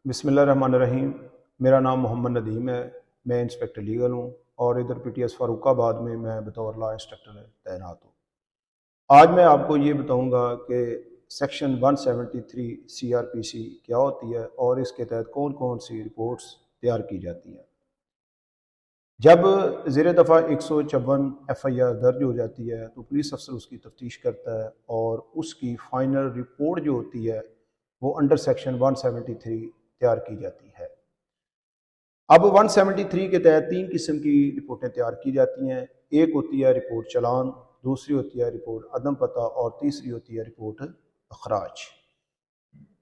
बिस्मिल्लाहिर्रहमानिर्रहीम। मेरा नाम मोहम्मद नदीम है। मैं इंस्पेक्टर लीगल हूँ और इधर पीटीएस फ़ारुखाबाद में मैं बतौर लॉ इंस्ट्रक्टर तैनात हूँ। आज मैं आपको ये बताऊँगा कि सेक्शन 173 CRPC क्या होती है और इसके तहत कौन कौन सी रिपोर्ट्स तैयार की जाती हैं। जब ज़ेर दफ़ा 154 FIR दर्ज हो जाती है तो पुलिस अफसर उसकी तफ्तीश करता है और उसकी फ़ाइनल रिपोर्ट जो होती है वो अंडर सेक्शन 173 तैयार की जाती है। अब 173 के तहत 3 किस्म की रिपोर्टें तैयार की जाती हैं। एक होती है रिपोर्ट चलान, दूसरी होती है रिपोर्ट अदम पता और तीसरी होती है रिपोर्ट अखराज।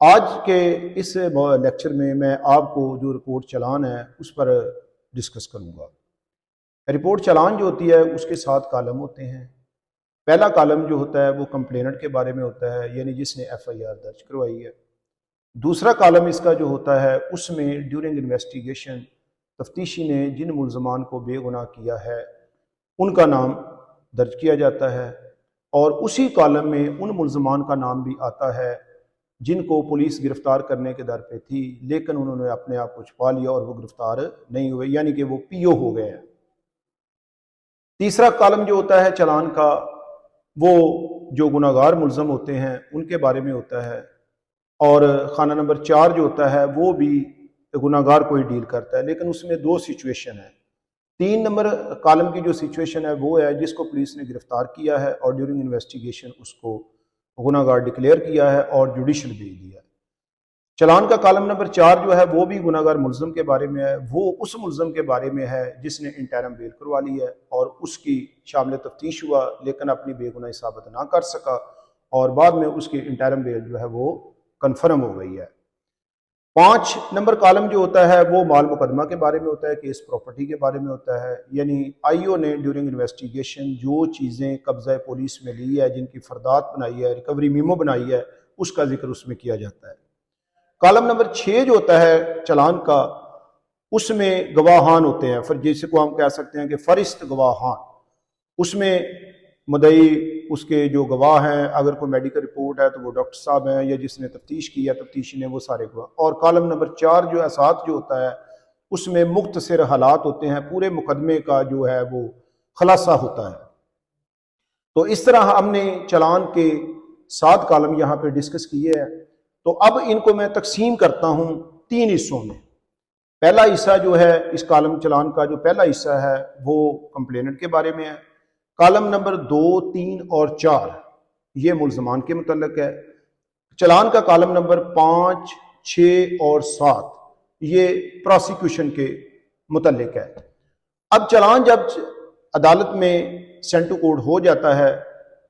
आज के इस लेक्चर में मैं आपको जो रिपोर्ट चलान है उस पर डिस्कस करूँगा। रिपोर्ट चलान जो होती है उसके 7 कॉलम होते हैं। पहला कॉलम जो होता है वो कंप्लेनेंट के बारे में होता है, यानी जिसने FIR दर्ज करवाई है। दूसरा कॉलम इसका जो होता है उसमें ड्यूरिंग इन्वेस्टिगेशन तफ्तीशी ने जिन मुल्ज़मान को बेगुनाह किया है उनका नाम दर्ज किया जाता है और उसी कॉलम में उन मुल्ज़मान का नाम भी आता है जिनको पुलिस गिरफ्तार करने के दर पे थी, लेकिन उन्होंने अपने आप को छुपा लिया और वो गिरफ्तार नहीं हुए, यानी कि वो PO हो गए हैं। तीसरा कॉलम जो होता है चलान का, वो जो गुनाहगार मुल्ज़म होते हैं उनके बारे में होता है और खाना नंबर 4 जो होता है वो भी गुनाहगार को ही डील करता है, लेकिन उसमें 2 सिचुएशन है। 3 नंबर कॉलम की जो सिचुएशन है वो है जिसको पुलिस ने गिरफ्तार किया है और ड्यूरिंग इन्वेस्टिगेशन उसको गुनाहगार डिक्लेयर किया है और जुडिशल भेज दिया है। चलान का कॉलम नंबर 4 जो है वो भी गुनाहगार मुल्ज़म के बारे में है। वो उस मुल्ज़म के बारे में है जिसने इंटरम बेल करवा ली है और उसकी शामिल तफ्तीश हुआ लेकिन अपनी बेगुनाही साबित ना कर सका और बाद में उसकी इंटरम बेल जो है वो कन्फर्म हो गई है। 5 नंबर कॉलम जो होता है वो माल मुकदमा के बारे में होता है, केस प्रॉपर्टी के बारे में होता है, यानी IO ने ड्यूरिंग इन्वेस्टिगेशन जो चीज़ें कब्ज़ा पुलिस में ली है, जिनकी फरदात बनाई है, रिकवरी मीमो बनाई है, उसका जिक्र उसमें किया जाता है। कॉलम नंबर 6 जो होता है चलान का, उसमें गवाहान होते हैं, फिर जिसको हम कह सकते हैं कि फरिस्त गवाहान। उसमें मुद्दई उसके जो गवाह हैं, अगर कोई मेडिकल रिपोर्ट है तो वो डॉक्टर साहब हैं या जिसने तफ्तीश की है तफ्तीशी ने, वो सारे गवाह। और कॉलम नंबर 4 जो है 7 जो होता है उसमें मुख्तसर हालात होते हैं, पूरे मुकदमे का जो है वो खुलासा होता है। तो इस तरह हमने चलान के 7 कॉलम यहाँ पे डिस्कस किए हैं। तो अब इनको मैं तकसीम करता हूँ 3 हिस्सों में। पहला हिस्सा जो है इस कॉलम चलान का, जो पहला हिस्सा है वो कंप्लेनेंट के बारे में है। कॉलम नंबर 2, 3 और 4 ये मुल्ज़मान के मुतल्लिक है। चलान का कॉलम नंबर 5, 6 और 7 ये प्रोसिक्यूशन के मुतल्लिक है। अब चलान जब अदालत में सेंड टू कोर्ट हो जाता है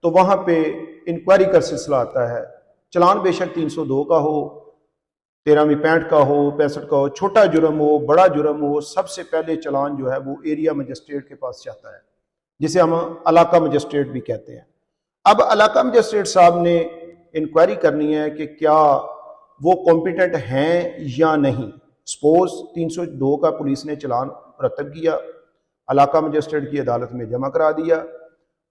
तो वहां पे इंक्वायरी का सिलसिला आता है। चलान बेशक 302 का हो, 1365 का हो, 65 का हो, छोटा जुर्म हो, बड़ा जुर्म हो, सबसे पहले चलान जो है वो एरिया मजिस्ट्रेट के पास जाता है, जिसे हम इलाका मजिस्ट्रेट भी कहते हैं। अब इलाका मजिस्ट्रेट साहब ने इंक्वायरी करनी है कि क्या वो कॉम्पिटेंट हैं या नहीं। सपोज 302 का पुलिस ने चलान मुरतब किया, इलाका मजिस्ट्रेट की अदालत में जमा करा दिया।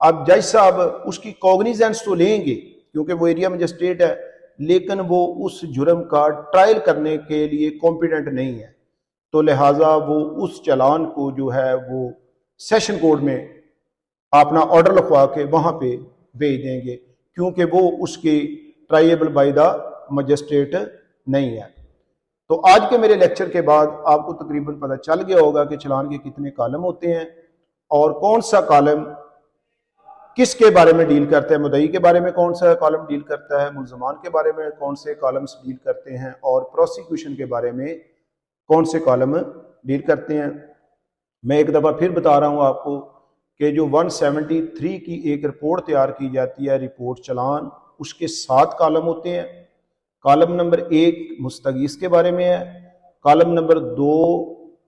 अब जज साहब उसकी कॉग्निजेंस तो लेंगे क्योंकि वो एरिया मजिस्ट्रेट है, लेकिन वो उस जुर्म का ट्रायल करने के लिए कॉम्पिटेंट नहीं है, तो लिहाजा वो उस चलान को जो है वो सेशन कोर्ट में अपना ऑर्डर लिखवा के वहाँ पे भेज देंगे, क्योंकि वो उसकी ट्राइएबल बाय द मजिस्ट्रेट नहीं है। तो आज के मेरे लेक्चर के बाद आपको तकरीबन पता चल गया होगा कि चलान के कितने कॉलम होते हैं और कौन सा कॉलम किसके बारे में डील करता है। मुद्दई के बारे में कौन सा कॉलम डील करता है, मुल्ज़मान के बारे में कौन से कॉलम्स डील करते हैं और प्रोसिक्यूशन के बारे में कौन से कॉलम डील करते हैं। मैं एक दफ़ा फिर बता रहा हूँ आपको कि जो 173 की एक रिपोर्ट तैयार की जाती है, रिपोर्ट चलान, उसके 7 कॉलम होते हैं। कॉलम नंबर 1 मुस्तगीस के बारे में है। कॉलम नंबर 2,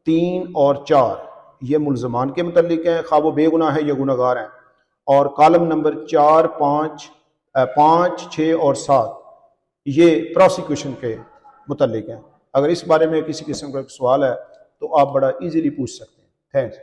3 और 4 ये मुल्ज़मान के मुतल्लिक हैं, खा वो बेगुनाह है या गुनहगार हैं। और कॉलम नंबर 4, 5, 6 और 7 ये प्रोसिक्यूशन के मुतल्लिक हैं। अगर इस बारे में किसी किस्म का सवाल है तो आप बड़ा इजीली पूछ सकते हैं। थैंक्स।